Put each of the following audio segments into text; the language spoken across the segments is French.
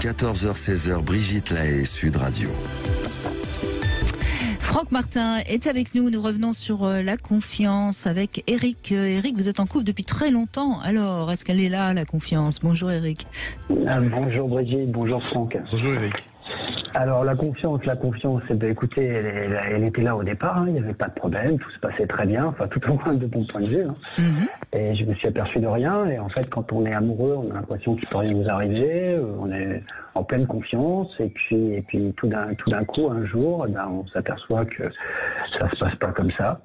14h-16h, Brigitte Lahaie, Sud Radio. Franck Martin est avec nous. Nous revenons sur la confiance avec Eric. Eric, vous êtes en couple depuis très longtemps. Alors, est-ce qu'elle est là, la confiance? Bonjour Eric. Bonjour Brigitte, bonjour Franck. Bonjour Eric. Alors la confiance, écoutez, elle était là au départ, il n'y avait pas de problème, tout se passait très bien, enfin tout au moins de mon point de vue. Et je me suis aperçu de rien, et en fait quand on est amoureux, on a l'impression qu'il ne peut rien nous arriver, on est en pleine confiance, et puis tout d'un coup, un jour, on s'aperçoit que ça ne se passe pas comme ça.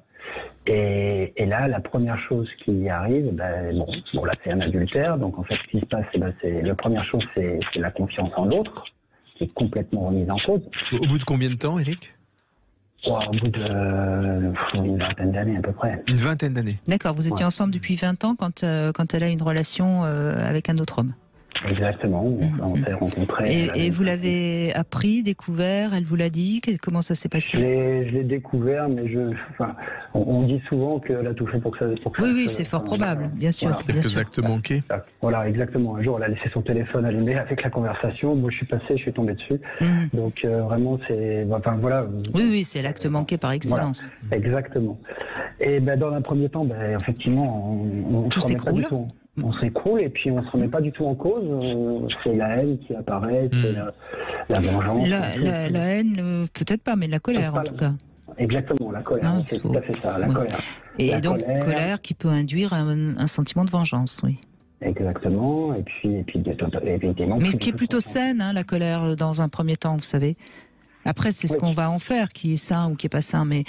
Et là, la première chose qui arrive, là c'est un adultère, donc en fait ce qui se passe, la première chose c'est la confiance en l'autre, qui est complètement remise en cause. Au bout de combien de temps, Eric ? Au bout d'une vingtaine d'années à peu près. Une vingtaine d'années. D'accord, vous étiez ensemble depuis 20 ans quand elle a une relation avec un autre homme. Exactement, on s'est rencontrés. Et vous l'avez appris, découvert, elle vous l'a dit? Comment ça s'est passé? Je l'ai découvert, mais on dit souvent qu'elle a tout fait pour que ça. Oui, c'est fort probable, bien sûr. Voilà. Quelques actes manqués. Voilà, exactement. Un jour, elle a laissé son téléphone allumé avec la conversation. Moi, je suis tombé dessus. Donc, vraiment, c'est. Enfin, voilà. Oui, c'est l'acte manqué par excellence. Voilà, exactement. Et dans un premier temps, effectivement, on tout s'écroule. On s'écroule et puis on ne se remet pas du tout en cause. C'est la haine qui apparaît, c'est la vengeance. La haine, peut-être pas, mais la colère en tout cas. Exactement, la colère, c'est tout à fait ça, la colère. Et donc, colère qui peut induire un sentiment de vengeance, oui. Exactement, et puis évidemment... Mais qui est plutôt saine, la colère, dans un premier temps, vous savez. Après, c'est ce qu'on va en faire, qui est sain ou qui est pas sain, mais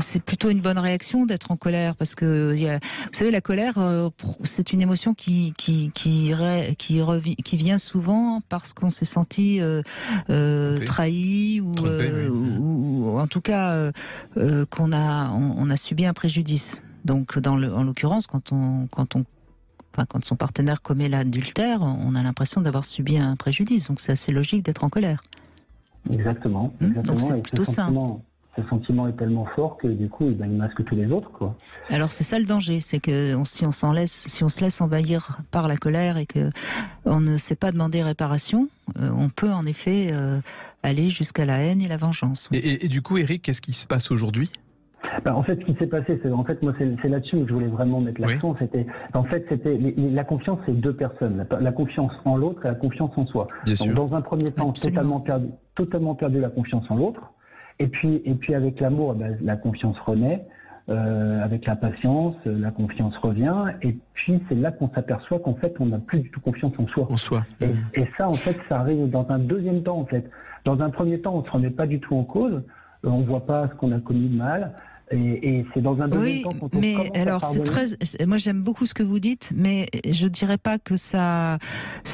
c'est plutôt une bonne réaction d'être en colère, parce que vous savez, la colère, c'est une émotion qui vient souvent parce qu'on s'est senti trahi ou en tout cas qu'on a subi un préjudice. Donc, en l'occurrence, quand son partenaire commet l'adultère, on a l'impression d'avoir subi un préjudice. Donc, c'est assez logique d'être en colère. Exactement. Donc c'est plutôt sain. Ce sentiment est tellement fort que du coup, il masque tous les autres, quoi. Alors c'est ça le danger, c'est que si on se laisse envahir par la colère et que on ne sait pas demander réparation, on peut en effet aller jusqu'à la haine et la vengeance. Oui. Et du coup, Eric, qu'est-ce qui se passe aujourd'hui ? En fait, ce qui s'est passé, c'est là-dessus que je voulais vraiment mettre l'accent. Oui. La confiance, c'est deux personnes. La confiance en l'autre et la confiance en soi. Donc, dans un premier temps, totalement perdu la confiance en l'autre. Et puis avec l'amour, la confiance renaît. Avec la patience, la confiance revient. Et puis, c'est là qu'on s'aperçoit qu'en fait, on n'a plus du tout confiance en soi. Et ça, en fait, ça arrive dans un deuxième temps, en fait. Dans un premier temps, on ne se remet pas du tout en cause. On ne voit pas ce qu'on a commis de mal. Et c'est dans un deuxième temps quand on commence à pardonner. Moi, j'aime beaucoup ce que vous dites, mais je ne dirais pas que ça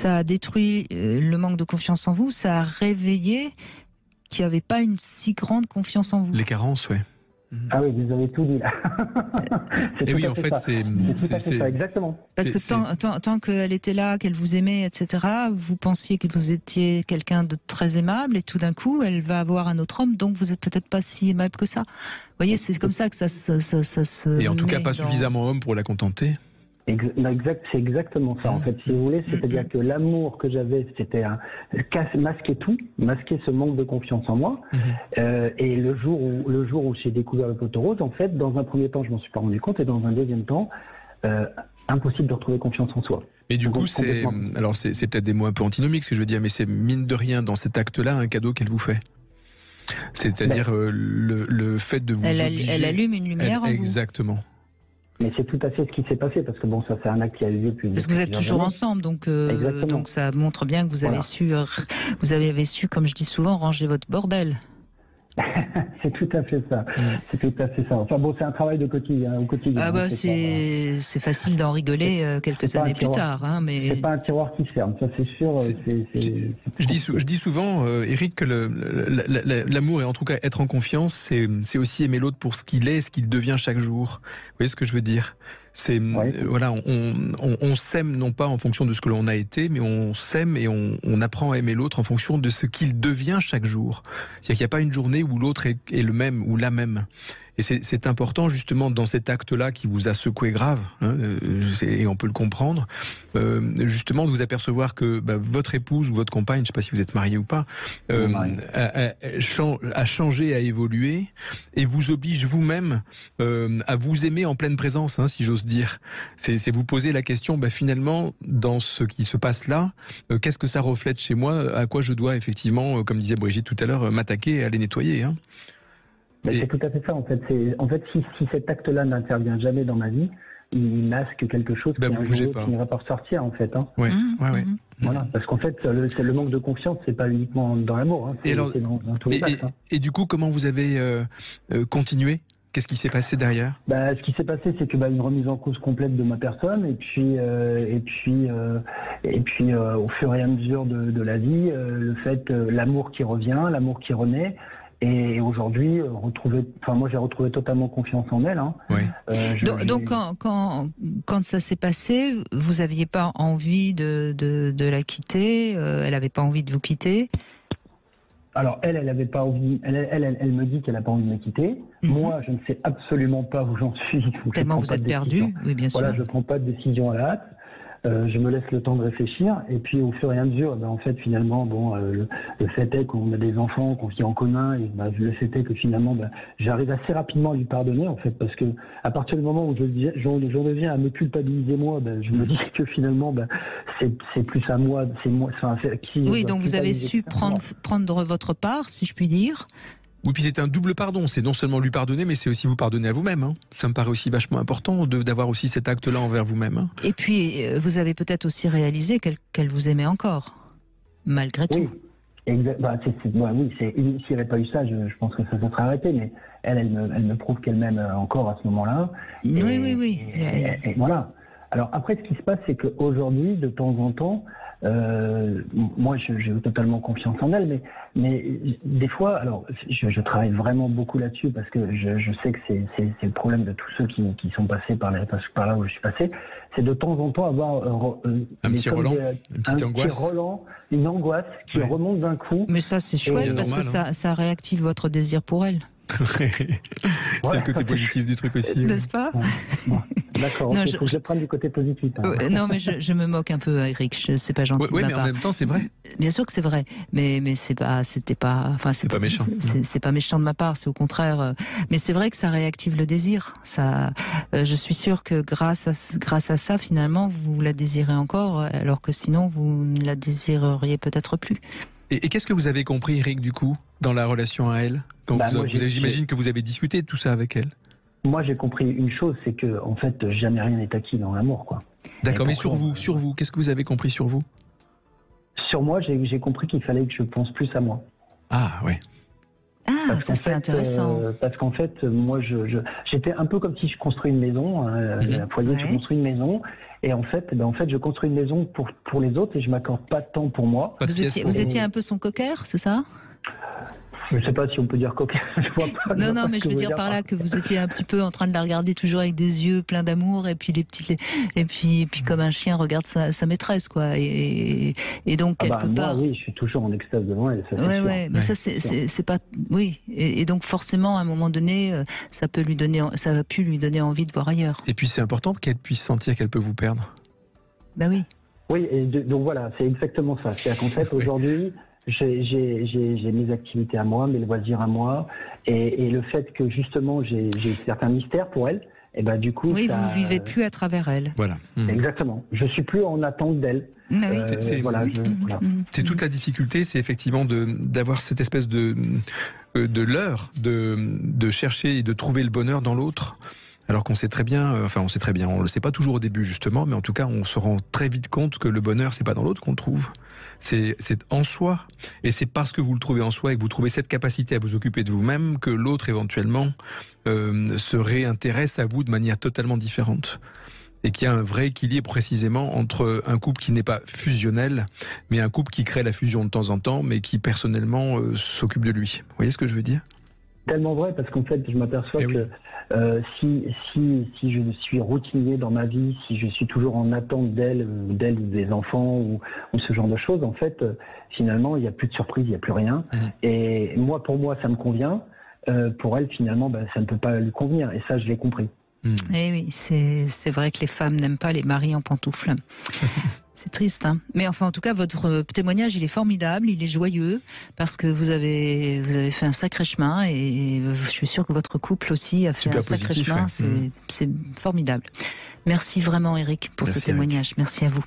a détruit le manque de confiance en vous. Ça a réveillé qu'il n'y avait pas une si grande confiance en vous. Les carences, oui. Ah oui, vous avez tout dit là. Et oui, en fait, c'est ça, exactement. Parce que tant qu'elle était là, qu'elle vous aimait, etc., vous pensiez que vous étiez quelqu'un de très aimable, et tout d'un coup, elle va avoir un autre homme, donc vous êtes peut-être pas si aimable que ça. Vous voyez, c'est comme ça que ça se. Et en tout cas, pas suffisamment homme pour la contenter. C'est exactement ça, en fait, si vous voulez, c'est-à-dire que l'amour que j'avais, c'était masquer ce manque de confiance en moi, et le jour où j'ai découvert le poteau rose, en fait, dans un premier temps, je m'en suis pas rendu compte, et dans un deuxième temps, impossible de retrouver confiance en soi. Mais du coup, c'est peut-être des mots un peu antinomiques, ce que je veux dire, mais c'est mine de rien, dans cet acte-là, un cadeau qu'elle vous fait. C'est-à-dire le fait de vous obliger... Elle allume une lumière en vous. Exactement. Mais c'est tout à fait ce qui s'est passé, parce que ça c'est un acte qui a eu lieu depuis. Parce que vous êtes toujours ensemble, donc ça montre bien que vous avez su, comme je dis souvent, ranger votre bordel. C'est tout à fait ça. C'est tout à fait ça. Enfin c'est un travail de quotidien. Au quotidien. C'est facile d'en rigoler quelques années plus tard, mais c'est pas un tiroir qui se ferme. Ça c'est sûr. Je dis souvent, Eric, que l'amour et en tout cas être en confiance, c'est aussi aimer l'autre pour ce qu'il est, ce qu'il devient chaque jour. Vous voyez ce que je veux dire ? Voilà, on s'aime non pas en fonction de ce que l'on a été, mais on s'aime et on apprend à aimer l'autre en fonction de ce qu'il devient chaque jour. C'est-à-dire qu'il n'y a pas une journée où l'autre est le même ou la même. Et c'est important justement dans cet acte-là qui vous a secoué grave, hein, et on peut le comprendre, justement de vous apercevoir que votre épouse ou votre compagne, je ne sais pas si vous êtes marié ou pas, a changé, a évolué, et vous oblige vous-même à vous aimer en pleine présence, hein, si j'ose dire. C'est vous poser la question, finalement, dans ce qui se passe là, qu'est-ce que ça reflète chez moi, à quoi je dois effectivement, comme disait Brigitte tout à l'heure, m'attaquer et aller nettoyer, hein. C'est tout à fait ça, en fait. Si cet acte-là n'intervient jamais dans ma vie, il masque quelque chose qui un jour finira par sortir, en fait. Hein. Ouais. Voilà, parce qu'en fait, le manque de confiance, c'est pas uniquement dans l'amour, hein, c'est dans tous les actes. Et du coup, comment vous avez continué ? Qu'est-ce qui s'est passé derrière ? Ce qui s'est passé, c'est que une remise en cause complète de ma personne, et puis au fur et à mesure de la vie, le fait, l'amour qui revient, l'amour qui renaît. Et aujourd'hui, moi j'ai retrouvé totalement confiance en elle. Hein. Oui. Donc quand ça s'est passé, vous n'aviez pas envie de la quitter, elle n'avait pas envie de vous quitter? Alors elle n'avait pas envie, elle me dit qu'elle n'a pas envie de me quitter. Moi, je ne sais absolument pas où j'en suis. Tellement vous êtes perdu, oui bien sûr. Voilà, je ne prends pas de décision à la hâte. Je me laisse le temps de réfléchir, et puis au fur et à mesure, en fait, finalement, le fait est qu'on a des enfants, qu'on vit en commun, et le fait est que finalement, j'arrive assez rapidement à lui pardonner, en fait, parce que à partir du moment où j'en deviens à me culpabiliser moi, je me dis que finalement, c'est plus à moi, c'est moi. Oui, donc vous avez su prendre votre part, si je puis dire. Oui, puis c'est un double pardon. C'est non seulement lui pardonner, mais c'est aussi vous pardonner à vous-même. Hein. Ça me paraît aussi vachement important d'avoir aussi cet acte-là envers vous-même. Hein. Et puis, vous avez peut-être aussi réalisé qu'elle vous aimait encore, malgré tout. Oui, s'il n'y avait pas eu ça, je pense que ça se serait arrêté. Mais elle me prouve qu'elle m'aime encore à ce moment-là. Oui. Et voilà. Alors après, ce qui se passe, c'est qu'aujourd'hui, de temps en temps, moi, j'ai totalement confiance en elle, mais des fois, alors, je travaille vraiment beaucoup là-dessus parce que je sais que c'est le problème de tous ceux qui sont passés par là où je suis passé, c'est de temps en temps avoir un petit relent, une petite angoisse, une angoisse qui remonte d'un coup. Mais ça, c'est chouette parce que ça réactive votre désir pour elle. C'est le côté positif du truc aussi. N'est-ce pas ? D'accord, il faut que je prenne du côté positif. Hein. Non, mais je me moque un peu, Eric, c'est pas gentil. Oui, mais en même temps, c'est vrai. Bien sûr que c'est vrai, mais c'est pas méchant. C'est pas méchant de ma part, c'est au contraire. Mais c'est vrai que ça réactive le désir. Je suis sûre que grâce à ça, finalement, vous la désirez encore, alors que sinon, vous ne la désireriez peut-être plus. Et qu'est-ce que vous avez compris, Eric, du coup, dans la relation à elle ? J'imagine que vous avez discuté de tout ça avec elle. Moi, j'ai compris une chose, c'est que, en fait, jamais rien n'est acquis dans l'amour, quoi. D'accord, mais sur vous, qu'est-ce que vous avez compris sur vous ? Sur moi, j'ai compris qu'il fallait que je pense plus à moi. Ah, ouais. Ah, ça c'est intéressant. Parce qu'en fait, moi, j'étais un peu comme si je construis une maison, un foyer, je construis une maison, et en fait, je construis une maison pour les autres, et je m'accorde pas de temps pour moi. Vous étiez un peu son cocker, c'est ça ? Je ne sais pas si on peut dire coquin. Non, mais je veux dire par là que vous étiez un petit peu en train de la regarder toujours avec des yeux pleins d'amour, et puis et puis comme un chien regarde sa maîtresse, quoi. Et donc quelque part. Moi, oui, je suis toujours en extase devant elle. Ça, ouais, mais ça c'est pas. Oui, et donc forcément à un moment donné, ça a pu lui donner envie de voir ailleurs. Et puis c'est important qu'elle puisse sentir qu'elle peut vous perdre. Bah oui. Oui, donc voilà, c'est exactement ça. C'est-à-dire qu'en fait aujourd'hui. J'ai mes activités à moi, mes loisirs à moi, et le fait que justement j'ai certains mystères pour elle, et du coup. Oui, vous vivez plus à travers elle. Voilà. Exactement. Je suis plus en attente d'elle. Oui. C'est toute la difficulté, c'est effectivement d'avoir cette espèce de leurre, de chercher et de trouver le bonheur dans l'autre. Alors qu'on sait très bien, on le sait pas toujours au début justement, mais en tout cas on se rend très vite compte que le bonheur c'est pas dans l'autre qu'on le trouve, c'est en soi, et c'est parce que vous le trouvez en soi et que vous trouvez cette capacité à vous occuper de vous-même que l'autre éventuellement se réintéresse à vous de manière totalement différente. Et qu'il y a un vrai équilibre précisément entre un couple qui n'est pas fusionnel, mais un couple qui crée la fusion de temps en temps, mais qui personnellement s'occupe de lui. Vous voyez ce que je veux dire ? Tellement vrai, parce qu'en fait je m'aperçois que si je suis routinier dans ma vie, si je suis toujours en attente d'elle ou des enfants ou ce genre de choses, en fait, finalement, il n'y a plus de surprise, il n'y a plus rien. Et pour moi, ça me convient. pour elle, finalement, ça ne peut pas lui convenir. Et ça, je l'ai compris. Et oui, c'est vrai que les femmes n'aiment pas les maris en pantoufles. C'est triste, hein. Mais enfin, en tout cas, votre témoignage, il est formidable, il est joyeux, parce que vous avez fait un sacré chemin, et je suis sûre que votre couple aussi a fait un sacré chemin. Ouais. C'est formidable. Merci vraiment, Éric, pour ce témoignage. Merci à vous.